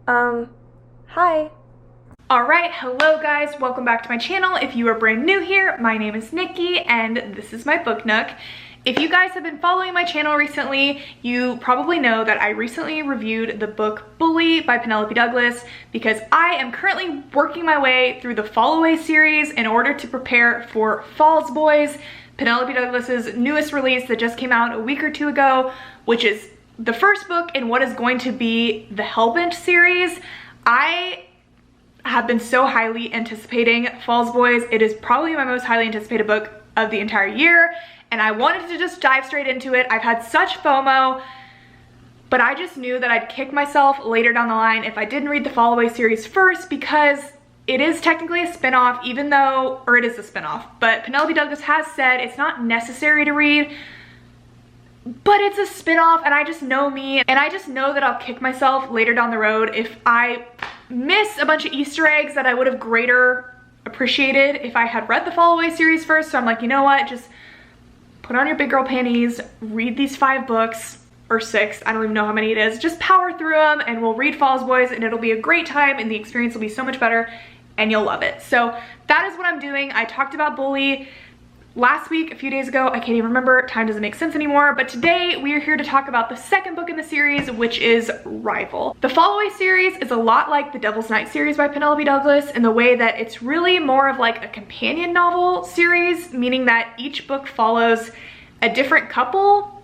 Hi. Alright, hello guys, welcome back to my channel. If you are brand new here, my name is Nikki and this is my book nook. If you guys have been following my channel recently, you probably know that I recently reviewed the book Bully by Penelope Douglas because I am currently working my way through the Fall Away series in order to prepare for Falls Boys, Penelope Douglas's newest release that just came out a week or two ago, which is the first book in what is going to be the Hellbent series. I have been so highly anticipating Falls Boys. It is probably my most highly anticipated book of the entire year, and I wanted to just dive straight into it. I've had such FOMO, but I just knew that I'd kick myself later down the line if I didn't read the Fall Away series first, because it is technically a spin-off, even though, or it is a spin-off, but Penelope Douglas has said it's not necessary to read, but it's a spin-off, and I just know me, and I just know that I'll kick myself later down the road if I miss a bunch of Easter eggs that I would have greater appreciated if I had read the Fall Away series first. So I'm like, you know what, just put on your big girl panties, read these 5 books, or 6, I don't even know how many it is, just power through them and we'll read Falls Boys and it'll be a great time and the experience will be so much better and you'll love it. So that is what I'm doing. I talked about Bully last week, a few days ago, I can't even remember, time doesn't make sense anymore, but today we are here to talk about the second book in the series, which is Rival. The Fall Away series is a lot like the Devil's Night series by Penelope Douglas in the way that it's really more of like a companion novel series, meaning that each book follows a different couple,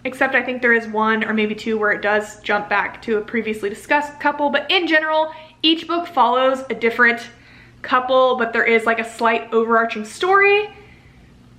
except I think there is 1 or maybe 2 where it does jump back to a previously discussed couple, but in general, each book follows a different couple, but there is like a slight overarching story,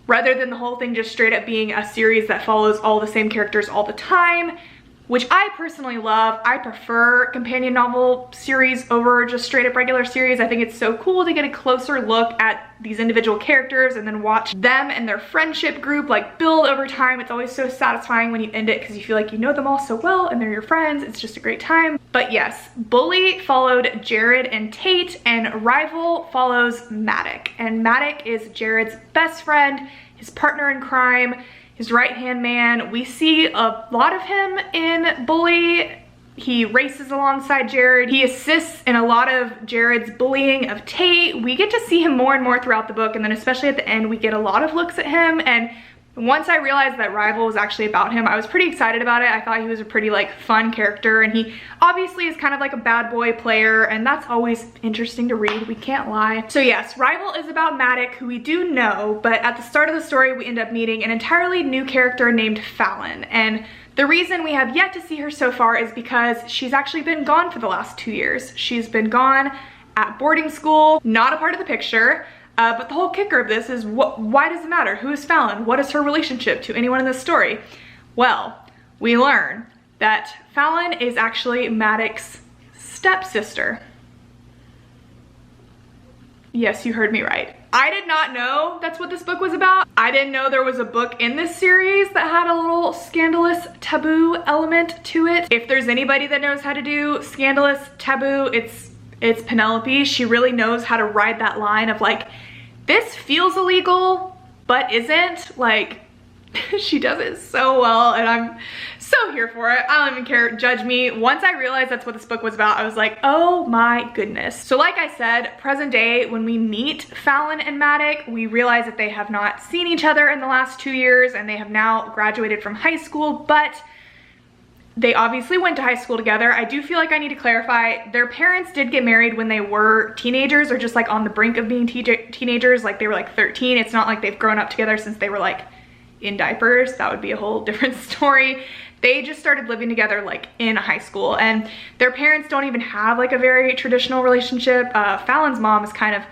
rather than the whole thing just straight up being a series that follows all the same characters all the time, which I personally love. I prefer companion novel series over just straight up regular series. I think it's so cool to get a closer look at these individual characters and then watch them and their friendship group like build over time. It's always so satisfying when you end it because you feel like you know them all so well and they're your friends. It's just a great time. But yes, Bully followed Jared and Tate, and Rival follows Maddock. And Maddock is Jared's best friend, his partner in crime, his right-hand man. We see a lot of him in Bully. He races alongside Jared. He assists in a lot of Jared's bullying of Tate. We get to see him more and more throughout the book, and then especially at the end, we get a lot of looks at him. And once I realized that Rival was actually about him, I was pretty excited about it. I thought he was a pretty like fun character, and he obviously is kind of like a bad boy player, and that's always interesting to read, we can't lie. So yes, Rival is about Maddock, who we do know, but at the start of the story we end up meeting an entirely new character named Fallon. And the reason we have yet to see her so far is because she's actually been gone for the last 2 years. She's been gone at boarding school, not a part of the picture. But the whole kicker of this is, why does it matter? Who is Fallon? What is her relationship to anyone in this story? Well, we learn that Fallon is actually Maddox's stepsister. Yes, you heard me right. I did not know that's what this book was about. I didn't know there was a book in this series that had a little scandalous taboo element to it. If there's anybody that knows how to do scandalous taboo, it's Penelope. She really knows how to ride that line of like, this feels illegal, but isn't. Like, she does it so well, and I'm so here for it. I don't even care, judge me. Once I realized that's what this book was about, I was like, oh my goodness. So like I said, present day, when we meet Fallon and Maddock, we realize that they have not seen each other in the last 2 years, and they have now graduated from high school, but they obviously went to high school together. I do feel like I need to clarify, their parents did get married when they were teenagers, or just like on the brink of being teenagers, like they were like 13. It's not like they've grown up together since they were like in diapers. That would be a whole different story. They just started living together like in high school, and their parents don't even have like a very traditional relationship. Fallon's mom is kind of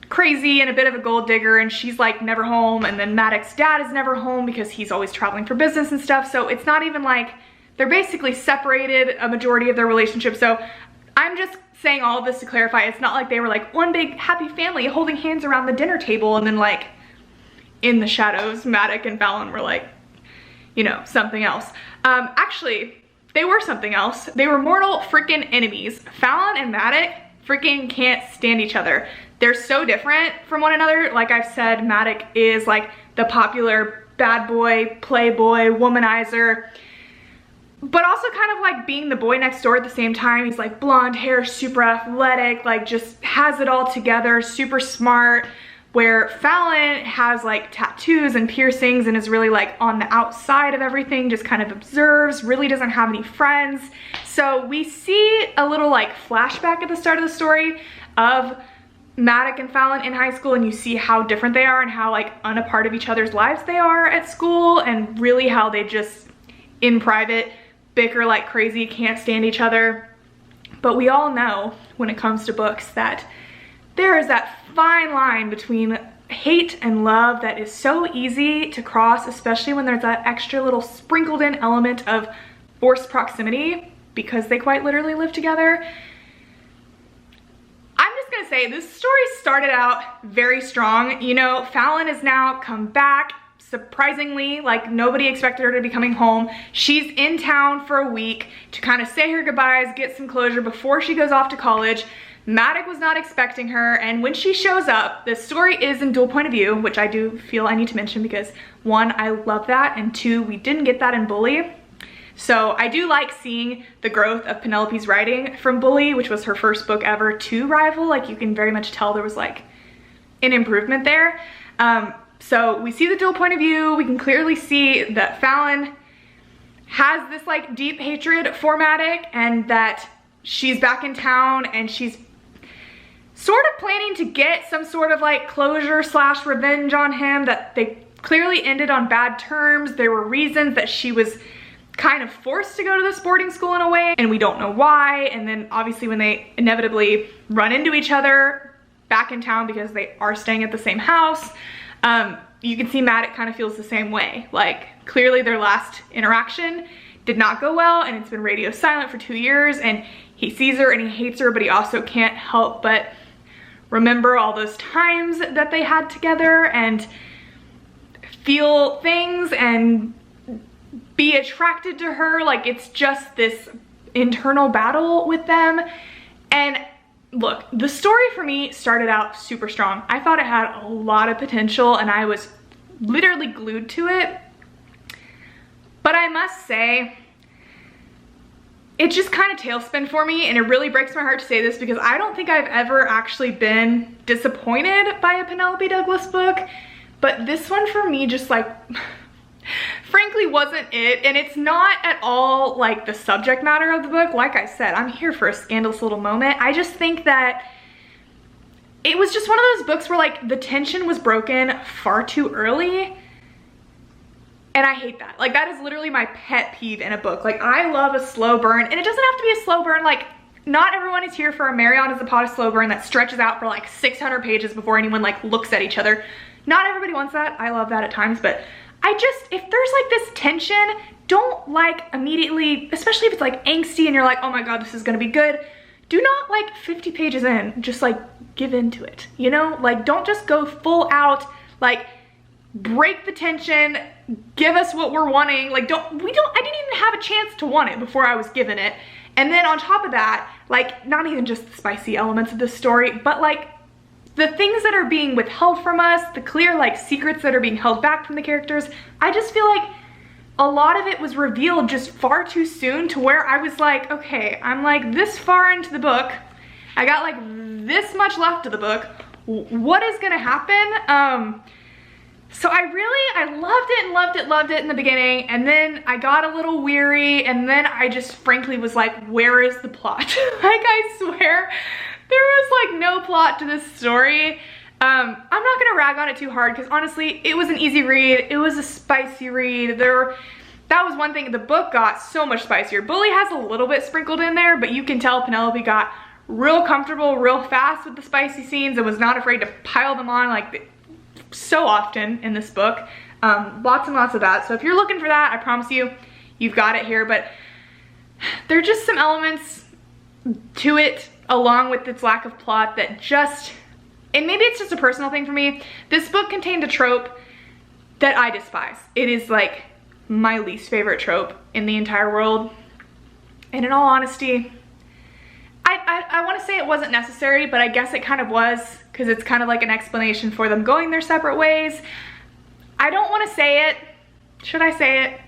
crazy and a bit of a gold digger, and she's like never home, and then Maddox's dad is never home because he's always traveling for business and stuff. So it's not even like, they're basically separated a majority of their relationship. So I'm just saying all of this to clarify, it's not like they were like one big happy family holding hands around the dinner table and then like in the shadows Maddock and Fallon were like, you know, something else. Actually, they were something else. They were mortal freaking enemies. Fallon and Maddock freaking can't stand each other. They're so different from one another. Like I've said, Maddock is like the popular bad boy, playboy, womanizer. but also kind of like being the boy next door at the same time. He's like blonde hair, super athletic, like just has it all together, super smart. Where Fallon has like tattoos and piercings and is really like on the outside of everything, just kind of observes, really doesn't have any friends. So we see a little like flashback at the start of the story of Maddox and Fallon in high school, and you see how different they are and how like unapart of each other's lives they are at school, and really how they just in private bicker like crazy, can't stand each other. But we all know when it comes to books that there is that fine line between hate and love that is so easy to cross, especially when there's that extra little sprinkled in element of forced proximity because they quite literally live together. I'm just gonna say this story started out very strong. You know, Fallon has now come back, surprisingly, like nobody expected her to be coming home. She's in town for a week to kind of say her goodbyes, get some closure before she goes off to college. Maddox was not expecting her, and when she shows up, the story is in dual point of view, which I do feel I need to mention because one, I love that, and two, we didn't get that in Bully. So I do like seeing the growth of Penelope's writing from Bully, which was her first book ever, to Rival. Like you can very much tell there was like an improvement there. So we see the dual point of view. We can clearly see that Fallon has this like deep hatred for Maddox, and that she's back in town and she's sort of planning to get some sort of like closure slash revenge on him, that they clearly ended on bad terms. There were reasons that she was kind of forced to go to this boarding school in a way, and we don't know why. And then obviously when they inevitably run into each other back in town because they are staying at the same house, you can see Maddox kind of feels the same way. Like clearly their last interaction did not go well, and it's been radio silent for 2 years, and he sees her and he hates her, but he also can't help but remember all those times that they had together and feel things and be attracted to her. Like it's just this internal battle with them. And look, the story for me started out super strong. I thought it had a lot of potential and I was literally glued to it. But I must say, it just kind of tailspin for me, and it really breaks my heart to say this because I don't think I've ever actually been disappointed by a Penelope Douglas book, but this one for me just like frankly wasn't it. And it's not at all like the subject matter of the book. Like I said, I'm here for a scandalous little moment. I just think that it was just one of those books where like the tension was broken far too early. And I hate that. Like that is literally my pet peeve in a book. Like I love a slow burn, and it doesn't have to be a slow burn. Like not everyone is here for a Mary on is a pot of slow burn that stretches out for like 600 pages before anyone like looks at each other. Not everybody wants that. I love that at times, but I just, if there's like this tension, don't like immediately, especially if it's like angsty and you're like, oh my God, this is gonna be good. Do not like 50 pages in, just like give into it, you know? Like don't just go full out, like break the tension, give us what we're wanting. Like I didn't even have a chance to want it before I was given it. And then on top of that, like not even just the spicy elements of this story, but like the things that are being withheld from us, the clear like secrets that are being held back from the characters. I just feel like a lot of it was revealed just far too soon to where I was like, okay, I'm like this far into the book. I got like this much left of the book. What is gonna happen? So I loved it in the beginning, and then I got a little weary, and then I just frankly was like, where is the plot? Like I swear, there was like no plot to this story. I'm not gonna rag on it too hard because honestly, it was an easy read. It was a spicy read. That was one thing, the book got so much spicier. Bully has a little bit sprinkled in there, but you can tell Penelope got real comfortable real fast with the spicy scenes and was not afraid to pile them on like so often in this book. Lots and lots of that. So if you're looking for that, I promise you, you've got it here. But there are just some elements to it along with its lack of plot that just, and maybe it's just a personal thing for me. This book contained a trope that I despise. It is like my least favorite trope in the entire world. And in all honesty, I want to say it wasn't necessary, but I guess it kind of was, because it's kind of like an explanation for them going their separate ways. I don't want to say it. Should I say it?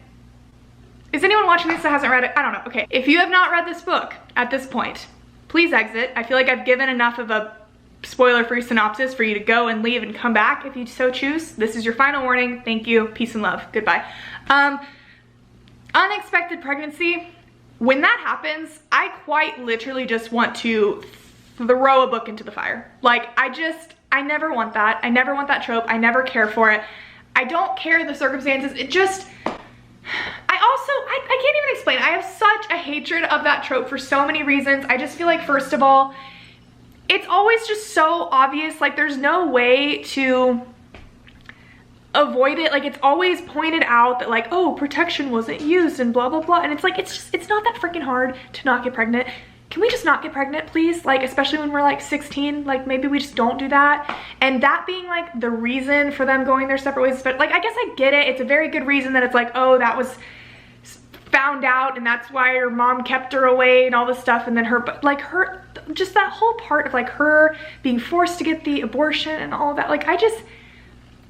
Is anyone watching this that hasn't read it? I don't know. Okay, if you have not read this book at this point, please exit. I feel like I've given enough of a spoiler-free synopsis for you to go and leave and come back if you so choose. This is your final warning. Thank you. Peace and love. Goodbye. Unexpected pregnancy. When that happens, I quite literally just want to throw a book into the fire. Like, I never want that. I never want that trope. I never care for it. I don't care the circumstances. It just, I can't even explain. I have such a hatred of that trope for so many reasons. I just feel like, first of all, it's always just so obvious. Like, there's no way to avoid it. Like, it's always pointed out that, like, oh, protection wasn't used and blah, blah, blah. And it's like, it's not that freaking hard to not get pregnant. Can we just not get pregnant, please? Like, especially when we're like 16, like maybe we just don't do that. And that being like the reason for them going their separate ways, but like, I guess I get it. It's a very good reason that it's like, oh, that was found out and that's why her mom kept her away and all this stuff. And then just that whole part of like her being forced to get the abortion and all of that. Like, I just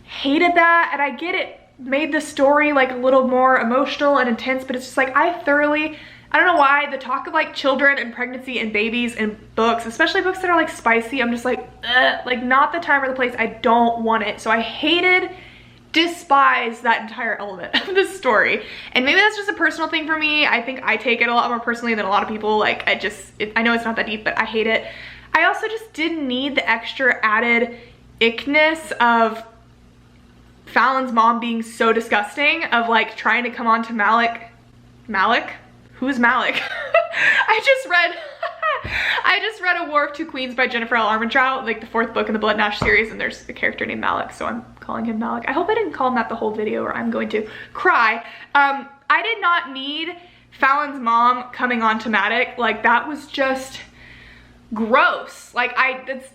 hated that. And I get it made the story like a little more emotional and intense, but it's just like, I don't know why the talk of like children and pregnancy and babies and books, especially books that are like spicy, I'm just like, ugh, like not the time or the place. I don't want it. So I despise that entire element of the story. And maybe that's just a personal thing for me. I think I take it a lot more personally than a lot of people. Like, I know it's not that deep, but I hate it. I also just didn't need the extra added ickness of Fallon's mom being so disgusting, of like trying to come on to Malik. Who's Malik? I just read A War of Two Queens by Jennifer L. Armentrout, like the 4th book in the Blood and Ash series, and there's a character named Malik, so I'm calling him Malik. I hope I didn't call him that the whole video or I'm going to cry. I did not need Fallon's mom coming on to Matic. Like, that was just gross. Like, I didn't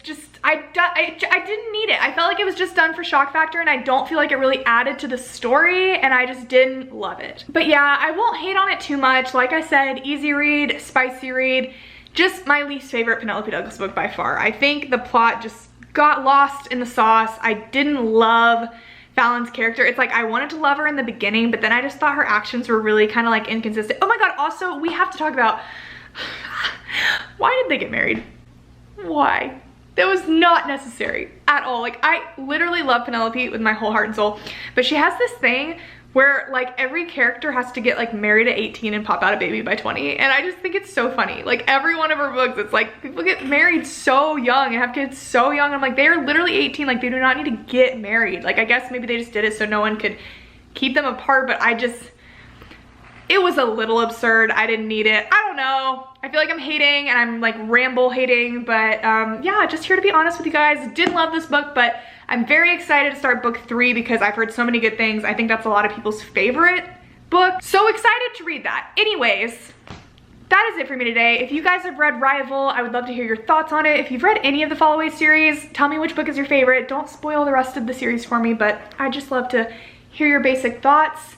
need it. I felt like it was just done for shock factor, and I don't feel like it really added to the story, and I just didn't love it. But yeah, I won't hate on it too much. Like I said, easy read, spicy read, just my least favorite Penelope Douglas book by far. I think the plot just got lost in the sauce. I didn't love Fallon's character. It's like I wanted to love her in the beginning, but then I just thought her actions were really kind of like inconsistent. Oh my god, also we have to talk about why did they get married? Why? That was not necessary at all. Like, I literally love Penelope with my whole heart and soul, but she has this thing where like every character has to get like married at 18 and pop out a baby by 20, and I just think it's so funny. Like, every one of her books, it's like people get married so young and have kids so young. I'm like, they are literally 18. Like, they do not need to get married. Like, I guess maybe they just did it so no one could keep them apart, but it was a little absurd. I didn't need it. I don't know. I feel like I'm hating and I'm like ramble hating, but yeah, just here to be honest with you guys. Didn't love this book, but I'm very excited to start book 3 because I've heard so many good things. I think that's a lot of people's favorite book. So excited to read that. Anyways, that is it for me today. If you guys have read Rival, I would love to hear your thoughts on it. If you've read any of the Fall Away series, tell me which book is your favorite. Don't spoil the rest of the series for me, but I just love to hear your basic thoughts.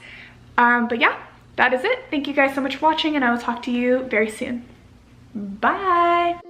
But yeah. That is it. Thank you guys so much for watching, and I will talk to you very soon. Bye.